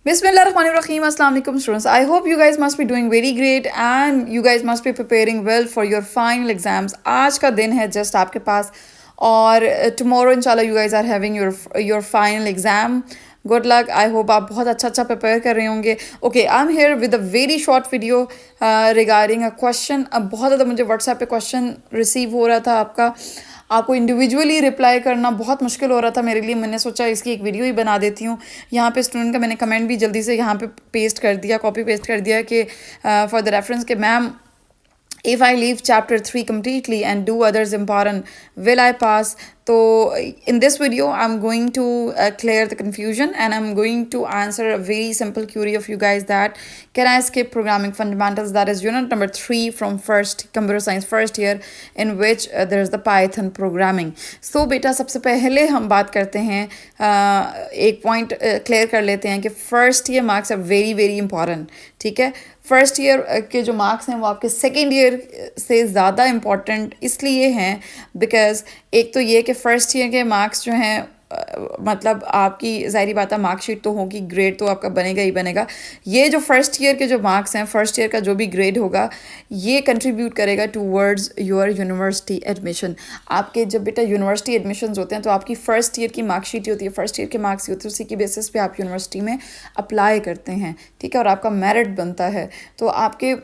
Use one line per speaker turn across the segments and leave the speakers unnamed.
Bismillahirrahmanirrahim. Assalamu alaikum students. I hope you guys must be doing very great and you guys must be preparing well for your final exams. आज का दिन है just आपके पास और tomorrow inshallah you guys are having your final exam. Good luck. I hope आप बहुत अच्छा prepare कर रहे होंगे. Okay, I'm here with a very short video regarding a question. अब बहुत ज़्यादा मुझे WhatsApp पे question receive हो रहा था आपको इंडिविजुअली रिप्लाई करना बहुत मुश्किल हो रहा था मेरे लिए। मैंने सोचा इसकी एक वीडियो ही बना देती हूँ। यहाँ पे स्टूडेंट का मैंने कमेंट भी जल्दी से यहाँ पे पेस्ट कर दिया, कॉपी पेस्ट कर दिया कि फॉर द रेफरेंस के ma'am if I leave chapter 3 completely and do others important, will I pass? So in this video I'm going to clear the confusion and I'm going to answer a very simple query of you guys, that can I skip programming fundamentals, that is unit number 3 from first computer science first year, in which there is the Python programming. So beta सबसे पहले हम बात करते हैं एक point clear कर लेते हैं कि first year marks are very very important. ठीक है, फर्स्ट ईयर के जो मार्क्स हैं वो आपके सेकेंड ईयर से ज़्यादा इम्पॉर्टेंट इसलिए हैं बिकॉज एक तो ये कि फ़र्स्ट ईयर के मार्क्स जो हैं मतलब आपकी ज़ाहिरी बात है मार्कशीट तो होगी, ग्रेड तो आपका बनेगा ही बनेगा। ये जो फर्स्ट ईयर के जो मार्क्स हैं, फर्स्ट ईयर का जो भी ग्रेड होगा ये कंट्रीब्यूट करेगा टूवर्ड्स योर यूनिवर्सिटी एडमिशन। आपके जब बेटा यूनिवर्सिटी एडमिशन्स होते हैं तो आपकी फ़र्स्ट ईयर की मार्कशीट होती है, फर्स्ट ईयर के मार्क्स होते हैं, उसी की बेसिस पे आप यूनिवर्सिटी में अप्लाई करते हैं। ठीक है, और आपका मेरिट बनता है। तो आपके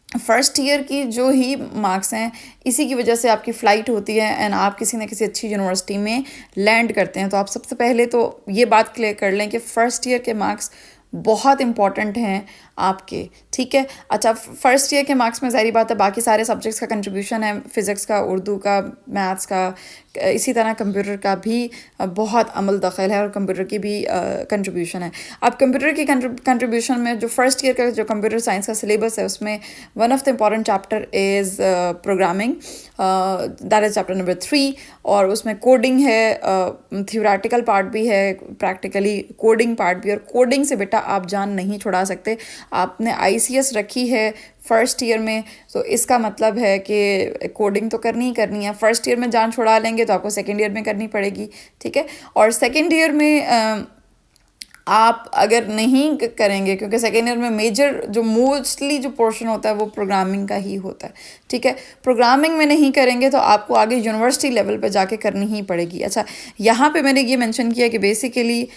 फर्स्ट ईयर की जो ही मार्क्स हैं इसी की वजह से आपकी फ़्लाइट होती है एंड आप किसी न किसी अच्छी यूनिवर्सिटी में लैंड करते हैं। तो आप सबसे पहले तो ये बात क्लियर कर लें कि फ़र्स्ट ईयर के मार्क्स बहुत इंपॉर्टेंट हैं आपके। ठीक है, अच्छा, फर्स्ट ईयर के मार्क्स में ज़ाहिर बात है बाकी सारे सब्जेक्ट्स का कंट्रीब्यूशन है, फ़िज़िक्स का, उर्दू का, मैथ्स का, इसी तरह कंप्यूटर का भी बहुत अमल दखल है और कंप्यूटर की भी कंट्रीब्यूशन है। अब कंप्यूटर की कंट्रीब्यूशन में जो फर्स्ट ईयर का जो कंप्यूटर साइंस का सिलेबस है उसमें one of the important chapter is programming, that is chapter number 3, और उसमें कोडिंग है, थ्योरेटिकल पार्ट भी है, प्रैक्टिकली कोडिंग पार्ट भी। और कोडिंग से बेटा आप जान नहीं छुड़ा सकते। आपने ICS रखी है फर्स्ट ईयर में तो इसका मतलब है कि कोडिंग तो करनी ही करनी है। फर्स्ट ईयर में जान छुड़ा लेंगे तो आपको सेकेंड ईयर में करनी पड़ेगी। ठीक है, और सेकेंड ईयर में आप अगर नहीं करेंगे, क्योंकि सेकेंड ईयर में मेजर जो मोस्टली जो पोर्शन होता है वो प्रोग्रामिंग का ही होता है। ठीक है, प्रोग्रामिंग में नहीं करेंगे तो आपको आगे यूनिवर्सिटी लेवल पे जाके करनी ही पड़ेगी। अच्छा, यहाँ पे मैंने ये मेंशन किया कि बेसिकली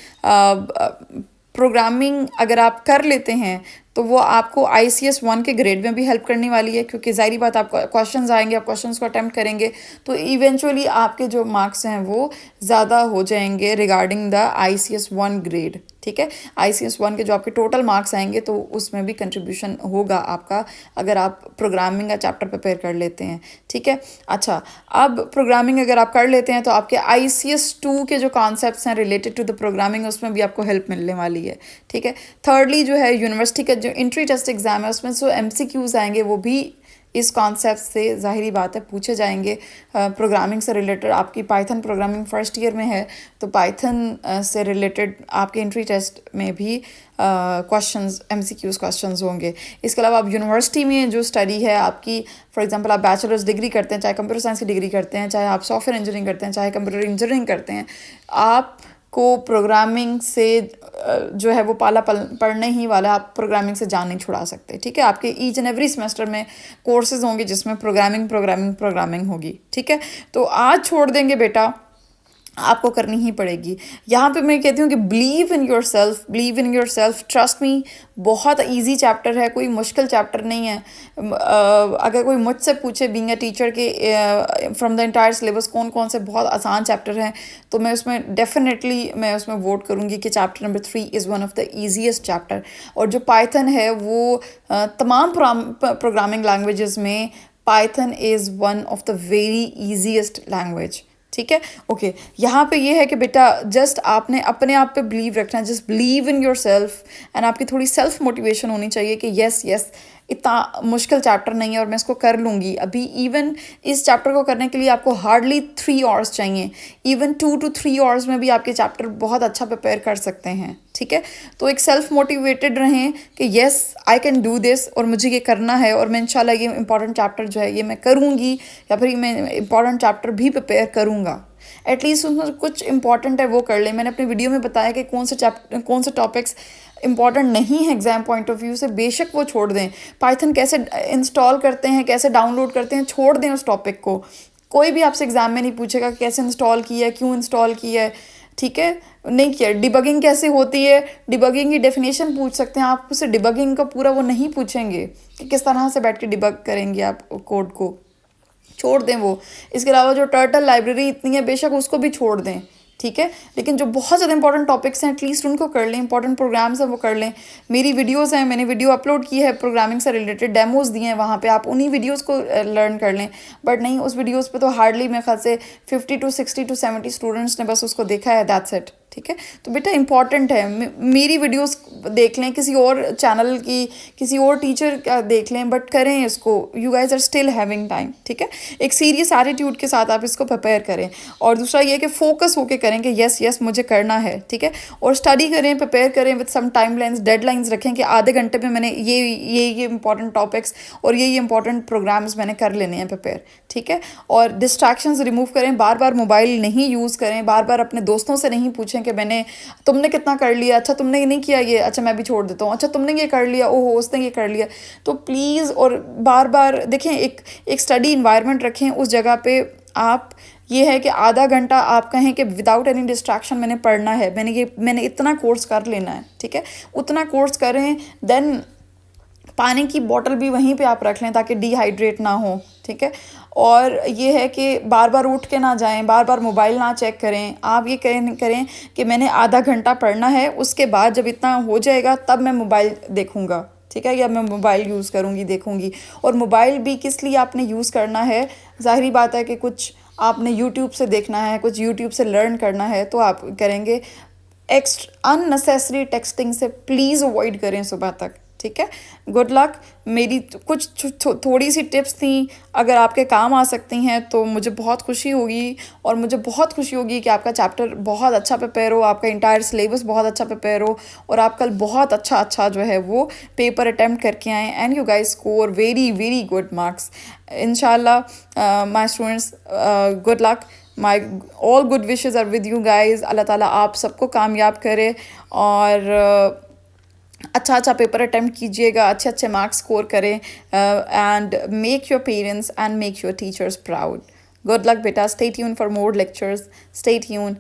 प्रोग्रामिंग अगर आप कर लेते हैं तो वो आपको ICS 1 के ग्रेड में भी हेल्प करने वाली है, क्योंकि ज़ाहिर बात आपको क्वेश्चंस आएंगे, आप क्वेश्चंस को अटैम्प्ट करेंगे तो इवेंचुअली आपके जो मार्क्स हैं वो ज़्यादा हो जाएंगे रिगार्डिंग द ICS 1 ग्रेड। ठीक है, ICS 1 के जो आपके टोटल मार्क्स आएंगे तो उसमें भी कंट्रीब्यूशन होगा आपका अगर आप प्रोग्रामिंग का चैप्टर प्रिपेयर कर लेते हैं। ठीक है, अच्छा, अब प्रोग्रामिंग अगर आप कर लेते हैं तो आपके ICS 2 के जो कॉन्सेप्ट्स हैं रिलेटेड टू द प्रोग्रामिंग उसमें भी आपको हेल्प मिलने वाली है। ठीक है, थर्डली जो है यूनिवर्सिटी का जो एंट्री टेस्ट एग्ज़ाम है उसमें जो MCQs आएंगे वो भी इस कॉन्सेप्ट से ज़ाहिरी बात है पूछे जाएंगे प्रोग्रामिंग से रिलेटेड। आपकी पाइथन प्रोग्रामिंग फर्स्ट ईयर में है तो पाइथन से रिलेटेड आपके एंट्री टेस्ट में भी क्वेश्चंस MCQs क्वेश्चंस होंगे। इसके अलावा आप यूनिवर्सिटी में जो स्टडी है आपकी, फॉर एग्जांपल आप बैचलर्स डिग्री करते हैं, चाहे कंप्यूटर साइंस की डिग्री करते हैं, चाहे आप सॉफ्टवेयर इंजीनियरिंग करते हैं, चाहे कंप्यूटर इंजीनियरिंग करते हैं, आप को प्रोग्रामिंग से जो है वो पाला पढ़ने ही वाला, आप प्रोग्रामिंग से जान नहीं छुड़ा सकते। ठीक है, आपके ईच एंड एवरी सेमेस्टर में कोर्सेज होंगे जिसमें प्रोग्रामिंग होगी। ठीक है, तो आज छोड़ देंगे बेटा, आपको करनी ही पड़ेगी। यहाँ पे मैं कहती हूँ कि believe in your self, trust me. बहुत इजी चैप्टर है, कोई मुश्किल चैप्टर नहीं है। अगर कोई मुझसे पूछे बीइंग अ टीचर के फ्रॉम द एंटायर सिलेबस कौन कौन से बहुत आसान चैप्टर हैं तो मैं उसमें डेफिनेटली मैं उसमें वोट करूँगी कि chapter number 3 is one of the easiest chapter. और जो पाइथन है वो तमाम प्रोग्रामिंग लैंग्वेजेस में Python is one of the very easiest language. ठीक है, ओके, यहाँ पे ये है कि बेटा जस्ट आपने अपने आप पे बिलीव रखना, just believe in your self and आपकी थोड़ी सेल्फ मोटिवेशन होनी चाहिए कि यस इतना मुश्किल चैप्टर नहीं है और मैं इसको कर लूँगी। अभी इवन इस चैप्टर को करने के लिए आपको हार्डली 3 आवर्स चाहिए, इवन 2 to 3 आवर्स में भी आपके चैप्टर बहुत अच्छा प्रिपेयर कर सकते हैं। ठीक है, तो एक सेल्फ मोटिवेटेड रहें कि yes I can do this और मुझे ये करना है और मैं इंशाल्लाह ये इंपॉर्टेंट चैप्टर जो है ये मैं करूँगी या फिर मैं इंपॉर्टेंट चैप्टर भी प्रिपेयर करूँगा। एटलीस्ट उसमें कुछ इंपॉर्टेंट है वो कर लें। मैंने अपने वीडियो में बताया कि कौन से टॉपिक्स इंपॉर्टेंट नहीं है एग्जाम पॉइंट ऑफ व्यू से, बेशक वो छोड़ दें। पाइथन कैसे इंस्टॉल करते हैं, कैसे डाउनलोड करते हैं, छोड़ दें उस टॉपिक को। कोई भी आपसे एग्जाम में नहीं पूछेगा कि कैसे इंस्टॉल किया है, क्यों इंस्टॉल किया है, ठीक है, नहीं किया। डिबगिंग कैसे होती है, डिबगिंग की डेफिनेशन पूछ सकते हैं आप उससे, डिबगिंग का पूरा वो नहीं पूछेंगे कि किस तरह से बैठ के डिबग करेंगे आप कोड को, छोड़ दें वो। इसके अलावा जो टर्टल लाइब्रेरी इतनी है, बेशक उसको भी छोड़ दें, ठीक है। लेकिन जो बहुत ज़्यादा इंपॉर्टेंट टॉपिक्स हैं एटलीस्ट उनको कर लें, इंपॉर्टेंट प्रोग्राम्स हैं वो कर लें। मेरी वीडियोस हैं, मैंने वीडियो अपलोड की है प्रोग्रामिंग से रिलेटेड, डेमोज दिए हैं वहाँ पे, आप उन्हीं वीडियोस को लर्न कर लें। बट नहीं, उस वीडियोस पे तो हार्डली मेरे ख्याल से 50 to 60 to 70 स्टूडेंट्स ने बस उसको देखा है, दैट्स इट, ठीक है। तो बेटा इंपॉर्टेंट है, मेरी वीडियोस देख लें, किसी और चैनल की, किसी और टीचर का देख लें, बट करें इसको। You guys are still having time, ठीक है। एक सीरियस एटीट्यूड के साथ आप इसको प्रिपेयर करें। और दूसरा ये कि फोकस होके करें कि यस यस मुझे करना है, ठीक है। और स्टडी करें, प्रिपेयर करें with some timelines, deadlines रखें कि आधे घंटे में मैंने ये इंपॉर्टेंट टॉपिक्स और ये इंपॉर्टेंट प्रोग्राम्स मैंने कर लेने हैं प्रिपेयर, ठीक है। और डिस्ट्रैक्शंस रिमूव करें, बार बार मोबाइल नहीं यूज़ करें, बार बार अपने दोस्तों से नहीं पूछें कि तुमने कितना कर लिया, अच्छा तुमने ये नहीं किया, ये अच्छा मैं भी छोड़ देता हूँ, अच्छा तुमने ये कर लिया, ओहो उसने ये कर लिया। तो प्लीज़, और बार बार देखें, एक स्टडी इन्वायरमेंट रखें उस जगह पे। आप ये है कि आधा घंटा आप कहें कि विदाउट एनी डिस्ट्रैक्शन मैंने पढ़ना है, मैंने इतना कोर्स कर लेना है, ठीक है। उतना कोर्स करें, देन पानी की बोतल भी वहीं पे आप रख लें ताकि डिहाइड्रेट ना हो, ठीक है। और ये है कि बार बार उठ के ना जाएं, बार बार मोबाइल ना चेक करें। आप ये करें कि मैंने आधा घंटा पढ़ना है, उसके बाद जब इतना हो जाएगा तब मैं मोबाइल देखूंगा, ठीक है, या मैं मोबाइल यूज़ करूँगी, देखूंगी। और मोबाइल भी किस लिए आपने यूज़ करना है, ज़ाहिरी बात है कि कुछ आपने यूट्यूब से देखना है, कुछ यूट्यूब से लर्न करना है, तो आप करेंगे। अननेसेसरी टेक्सटिंग से प्लीज़ अवॉइड करें सुबह तक, ठीक है। Good luck. मेरी कुछ थोड़ी सी टिप्स थी, अगर आपके काम आ सकती हैं तो मुझे बहुत खुशी होगी। और मुझे बहुत खुशी होगी कि आपका चैप्टर बहुत अच्छा प्रिपेयर हो, आपका इंटायर सिलेबस बहुत अच्छा प्रिपेयर हो, और आप कल बहुत अच्छा जो है वो पेपर अटैम्प्ट करके आएँ, and you guys score very very good marks इंशाल्लाह। My students, good luck, my all good wishes are with you guys. अल्लाह ताला आप सबको कामयाब करे, और अच्छा पेपर अटैम्प्ट कीजिएगा, अच्छे मार्क्स स्कोर करें, and make your parents and make your teachers proud. Good luck बेटा, stay tune for more lectures, stay tune.